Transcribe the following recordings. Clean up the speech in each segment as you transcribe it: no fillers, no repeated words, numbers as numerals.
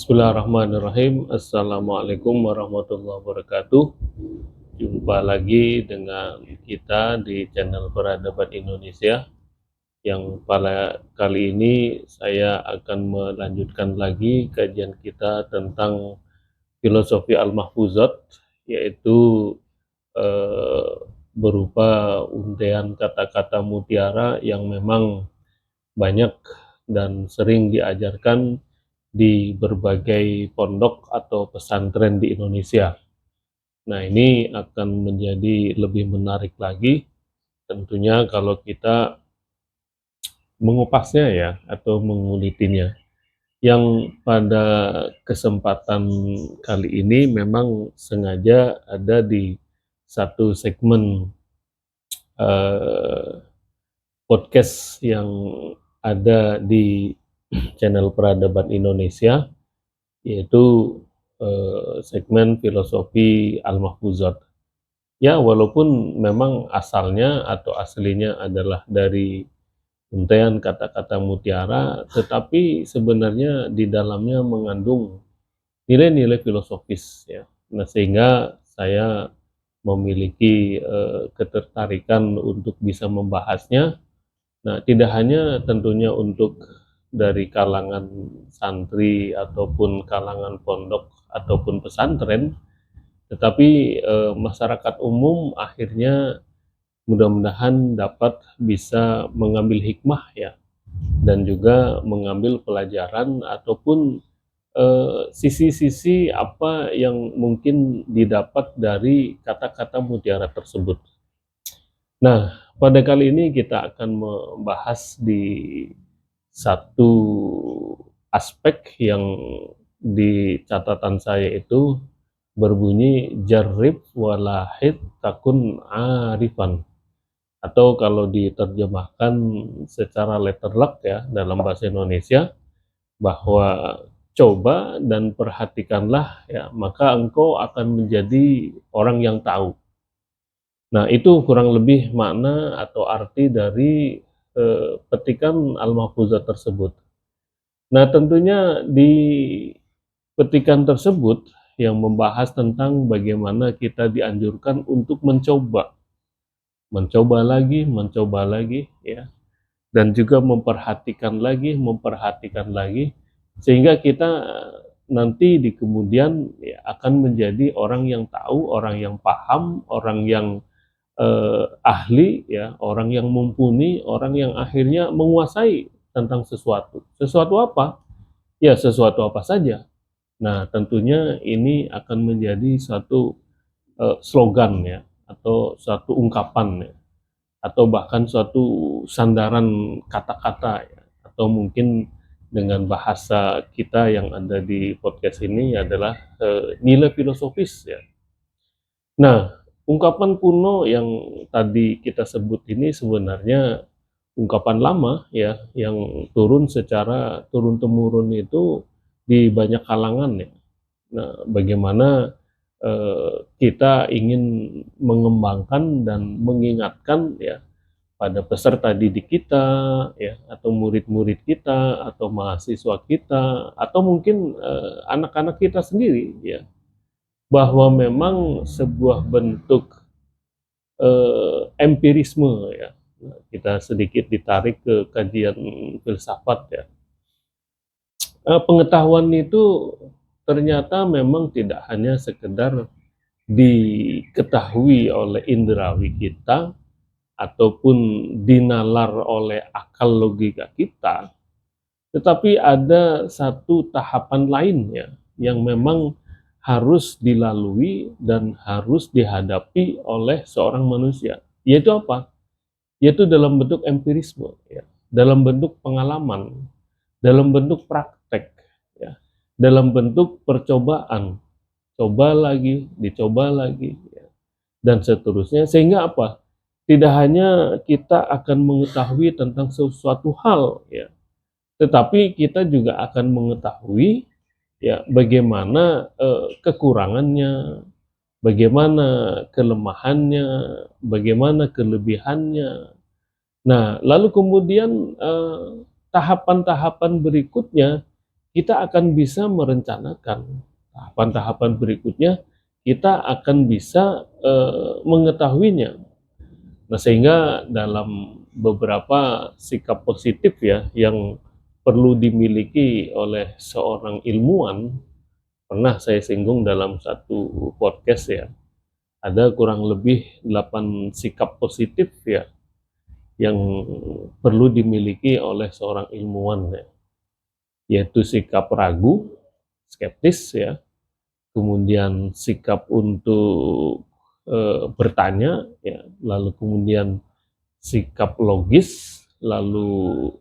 Bismillahirrahmanirrahim. Assalamualaikum warahmatullahi wabarakatuh. Jumpa lagi dengan kita di channel Peradaban Indonesia, yang pada kali ini saya akan melanjutkan lagi kajian kita tentang filosofi Al-Mahfuzat, yaitu eh, berupa untean kata-kata mutiara yang memang banyak dan sering diajarkan di berbagai pondok atau pesantren di Indonesia. Nah, ini akan menjadi lebih menarik lagi tentunya kalau kita mengupasnya ya atau mengulitinya. Yang pada kesempatan kali ini memang sengaja ada di satu segmen eh, podcast yang ada di channel Peradaban Indonesia, yaitu segmen filosofi Al-Mahfuzat. Ya, walaupun memang asalnya atau aslinya adalah dari untean kata-kata mutiara, tetapi sebenarnya di dalamnya mengandung nilai-nilai filosofis ya. Nah, sehingga saya memiliki ketertarikan untuk bisa membahasnya. Nah, tidak hanya tentunya untuk dari kalangan santri ataupun kalangan pondok ataupun pesantren, tetapi masyarakat umum akhirnya mudah-mudahan dapat bisa mengambil hikmah ya, dan juga mengambil pelajaran ataupun sisi-sisi apa yang mungkin didapat dari kata-kata mutiara tersebut. Nah, pada kali ini kita akan membahas di satu aspek yang di catatan saya itu berbunyi jarrib walahid takun arifan, atau kalau diterjemahkan secara letterlock ya dalam bahasa Indonesia, bahwa coba dan perhatikanlah ya maka engkau akan menjadi orang yang tahu. Nah, itu kurang lebih makna atau arti dari petikan Al-Mahfuzat tersebut. Nah, tentunya di petikan tersebut yang membahas tentang bagaimana kita dianjurkan untuk mencoba lagi, ya, dan juga memperhatikan lagi, sehingga kita nanti di kemudian ya, akan menjadi orang yang tahu, orang yang paham, orang yang ahli, ya, orang yang mumpuni, orang yang akhirnya menguasai tentang sesuatu. Sesuatu apa? Ya, sesuatu apa saja. Nah, tentunya ini akan menjadi satu slogan ya, atau satu ungkapan ya, atau bahkan suatu sandaran kata-kata ya, atau mungkin dengan bahasa kita yang ada di podcast ini adalah nilai filosofis ya. Nah, ungkapan kuno yang tadi kita sebut ini sebenarnya ungkapan lama ya, yang turun secara turun-temurun itu di banyak kalangan ya. Nah, bagaimana kita ingin mengembangkan dan mengingatkan ya pada peserta didik kita ya, atau murid-murid kita, atau mahasiswa kita, atau mungkin anak-anak kita sendiri ya, bahwa memang sebuah bentuk empirisme ya. Nah, kita sedikit ditarik ke kajian filsafat ya. Pengetahuan itu ternyata memang tidak hanya sekedar diketahui oleh indrawi kita ataupun dinalar oleh akal logika kita, tetapi ada satu tahapan lainnya yang memang harus dilalui dan harus dihadapi oleh seorang manusia. Yaitu apa? Yaitu dalam bentuk empirisme, ya, dalam bentuk pengalaman, dalam bentuk praktek, ya, dalam bentuk percobaan, coba lagi, dicoba lagi, ya, dan seterusnya. Sehingga apa? Tidak hanya kita akan mengetahui tentang sesuatu hal, ya, tetapi kita juga akan mengetahui ya bagaimana kekurangannya, bagaimana kelemahannya, bagaimana kelebihannya. Nah, lalu kemudian tahapan-tahapan berikutnya kita akan bisa merencanakan tahapan-tahapan berikutnya, kita akan bisa mengetahuinya. Nah, sehingga dalam beberapa sikap positif ya yang perlu dimiliki oleh seorang ilmuwan, pernah saya singgung dalam satu podcast ya, ada kurang lebih 8 sikap positif ya yang perlu dimiliki oleh seorang ilmuwan ya, yaitu sikap ragu, skeptis ya, kemudian sikap untuk bertanya ya, lalu kemudian sikap logis, lalu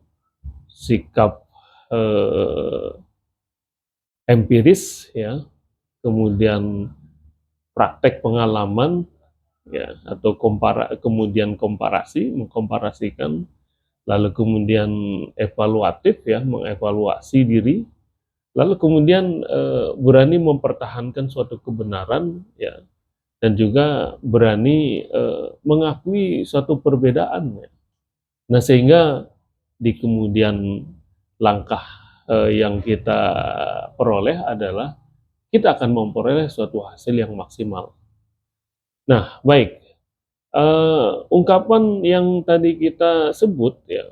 sikap empiris ya, kemudian praktek pengalaman ya, atau kemudian komparasi, mengkomparasikan, lalu kemudian evaluatif ya, mengevaluasi diri, lalu kemudian berani mempertahankan suatu kebenaran ya, dan juga berani mengakui suatu perbedaan ya. Nah, sehingga di kemudian langkah yang kita peroleh adalah kita akan memperoleh suatu hasil yang maksimal. Nah, baik, ungkapan yang tadi kita sebut ya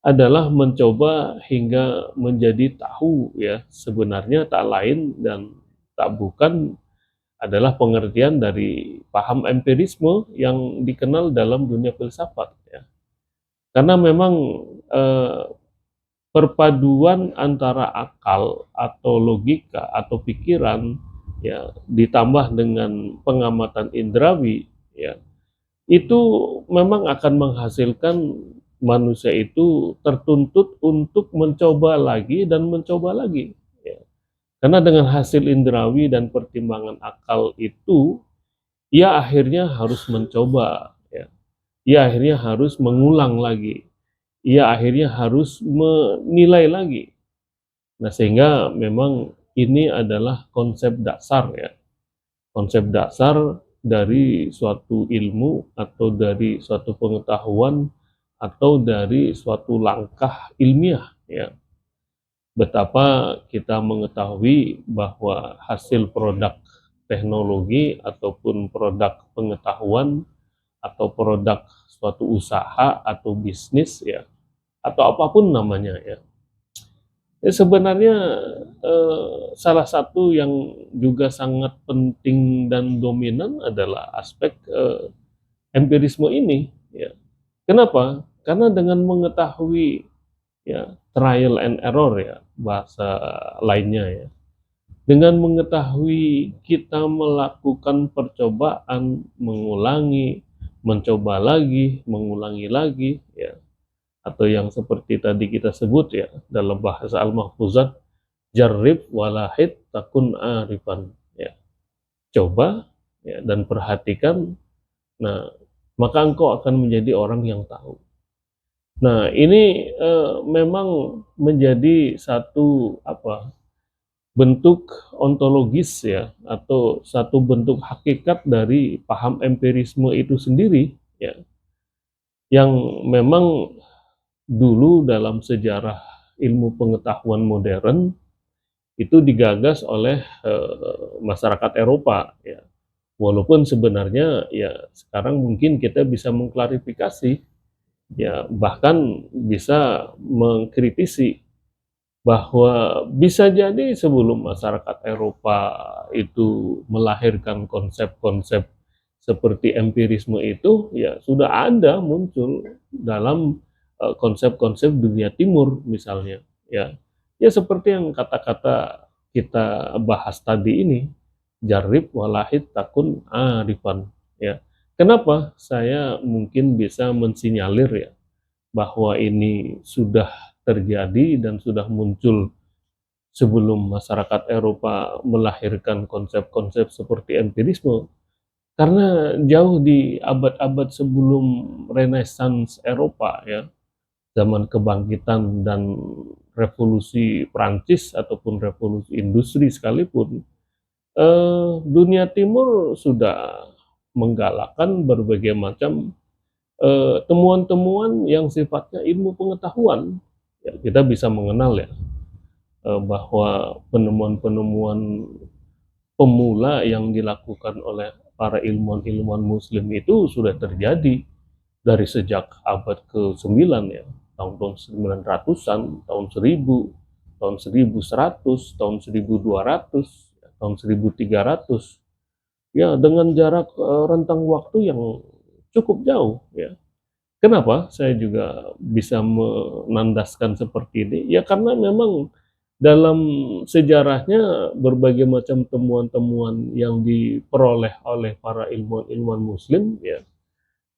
adalah mencoba hingga menjadi tahu ya, sebenarnya tak lain dan tak bukan adalah pengertian dari paham empirisme yang dikenal dalam dunia filsafat ya. Karena memang eh, perpaduan antara akal atau logika atau pikiran ya ditambah dengan pengamatan indrawi ya, itu memang akan menghasilkan manusia itu tertuntut untuk mencoba lagi dan mencoba lagi ya. Karena dengan hasil indrawi dan pertimbangan akal itu, ia akhirnya harus mencoba ya. Ia akhirnya harus mengulang lagi. Ia akhirnya harus menilai lagi. Nah, sehingga memang ini adalah konsep dasar ya. Konsep dasar dari suatu ilmu atau dari suatu pengetahuan atau dari suatu langkah ilmiah ya. Betapa kita mengetahui bahwa hasil produk teknologi ataupun produk pengetahuan atau produk suatu usaha atau bisnis ya, atau apapun namanya ya. Ya sebenarnya salah satu yang juga sangat penting dan dominan adalah aspek empirisme ini ya. Kenapa? Karena dengan mengetahui ya trial and error ya bahasa lainnya ya. Dengan mengetahui kita melakukan percobaan, mengulangi, mencoba lagi, mengulangi lagi ya, atau yang seperti tadi kita sebut ya dalam bahasa Al-Mahfuzat, jarrib walahid takun arifan ya. Coba ya, dan perhatikan, nah maka engkau akan menjadi orang yang tahu. Nah, ini memang menjadi satu bentuk ontologis ya, atau satu bentuk hakikat dari paham empirisme itu sendiri ya, yang memang dulu dalam sejarah ilmu pengetahuan modern itu digagas oleh masyarakat Eropa ya. Walaupun sebenarnya ya sekarang mungkin kita bisa mengklarifikasi ya, bahkan bisa mengkritisi bahwa bisa jadi sebelum masyarakat Eropa itu melahirkan konsep-konsep seperti empirisme itu ya sudah ada muncul dalam konsep-konsep dunia timur misalnya ya. Ya seperti yang kata-kata kita bahas tadi ini, jarib walahid takun arifan ya. Kenapa saya mungkin bisa mensinyalir ya bahwa ini sudah terjadi dan sudah muncul sebelum masyarakat Eropa melahirkan konsep-konsep seperti empirisme. Karena jauh di abad-abad sebelum Renaissance Eropa ya, zaman kebangkitan dan revolusi Prancis ataupun revolusi industri sekalipun, dunia timur sudah menggalakkan berbagai macam temuan-temuan yang sifatnya ilmu pengetahuan. Ya, kita bisa mengenal ya bahwa penemuan-penemuan pemula yang dilakukan oleh para ilmuwan-ilmuwan muslim itu sudah terjadi dari sejak abad ke-9 ya, tahun-tahun 900-an, tahun 1000, tahun 1100, tahun 1200, tahun 1300. Ya, dengan jarak rentang waktu yang cukup jauh ya. Kenapa saya juga bisa menandaskan seperti ini? Ya karena memang dalam sejarahnya berbagai macam temuan-temuan yang diperoleh oleh para ilmuwan-ilmuwan muslim ya,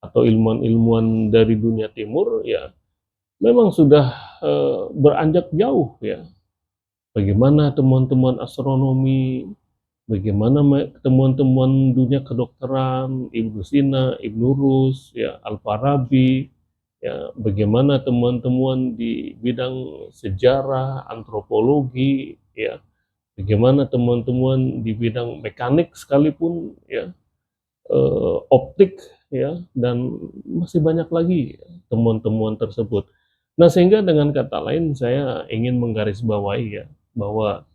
atau ilmuwan-ilmuwan dari dunia timur ya, memang sudah beranjak jauh ya. Bagaimana temuan-temuan astronomi, bagaimana temuan-temuan dunia kedokteran, Ibnu Sina, Ibnu Rus, ya, Al-Farabi, ya, bagaimana temuan-temuan di bidang sejarah, antropologi, ya, bagaimana temuan-temuan di bidang mekanik sekalipun, ya, optik, ya, dan masih banyak lagi temuan-temuan tersebut. Nah, sehingga dengan kata lain saya ingin menggarisbawahi ya, bahwa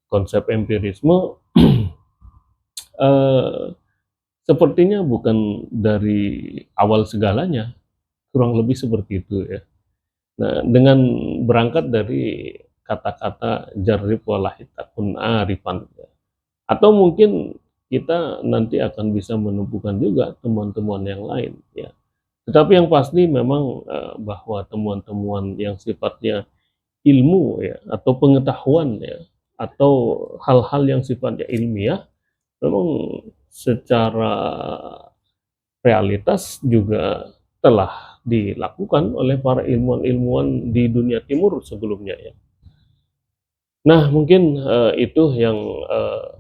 konsep empirisme eh, sepertinya bukan dari awal segalanya, kurang lebih seperti itu ya. Nah, dengan berangkat dari kata-kata jarrib walahid takun arifan ya. Atau mungkin kita nanti akan bisa menemukan juga temuan-temuan yang lain ya. Tetapi yang pasti memang bahwa temuan-temuan yang sifatnya ilmu ya atau pengetahuan ya atau hal-hal yang sifatnya ilmiah memang secara realitas juga telah dilakukan oleh para ilmuwan-ilmuwan di dunia timur sebelumnya ya. Nah, mungkin itu yang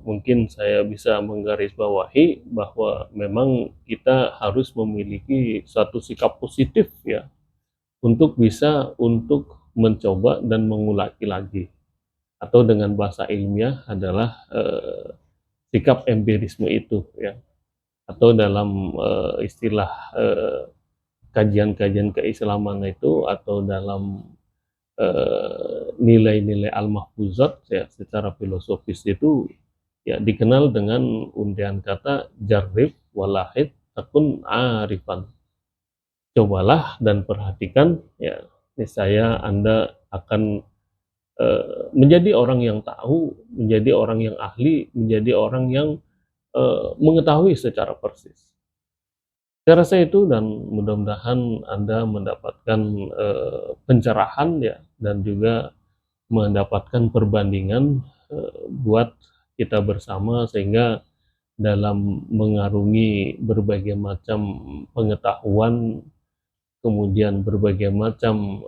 mungkin saya bisa menggarisbawahi bahwa memang kita harus memiliki satu sikap positif ya untuk bisa untuk mencoba dan mengulangi lagi, atau dengan bahasa ilmiah adalah sikap empirisme itu ya, atau dalam istilah kajian-kajian keislaman itu, atau dalam nilai-nilai al-mahfuzat ya secara filosofis itu ya dikenal dengan undian kata jarrib walahid takun arifan. Cobalah dan perhatikan ya, niscaya Anda akan menjadi orang yang tahu, menjadi orang yang ahli, menjadi orang yang mengetahui secara persis. Saya rasa itu, dan mudah-mudahan Anda mendapatkan pencerahan ya, dan juga mendapatkan perbandingan buat kita bersama, sehingga dalam mengarungi berbagai macam pengetahuan, kemudian berbagai macam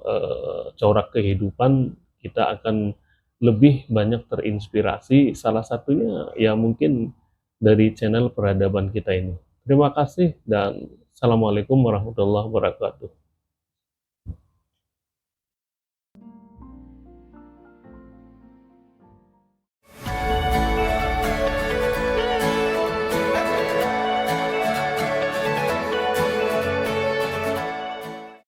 corak kehidupan, kita akan lebih banyak terinspirasi, salah satunya ya mungkin dari channel peradaban kita ini. Terima kasih dan assalamualaikum warahmatullahi wabarakatuh.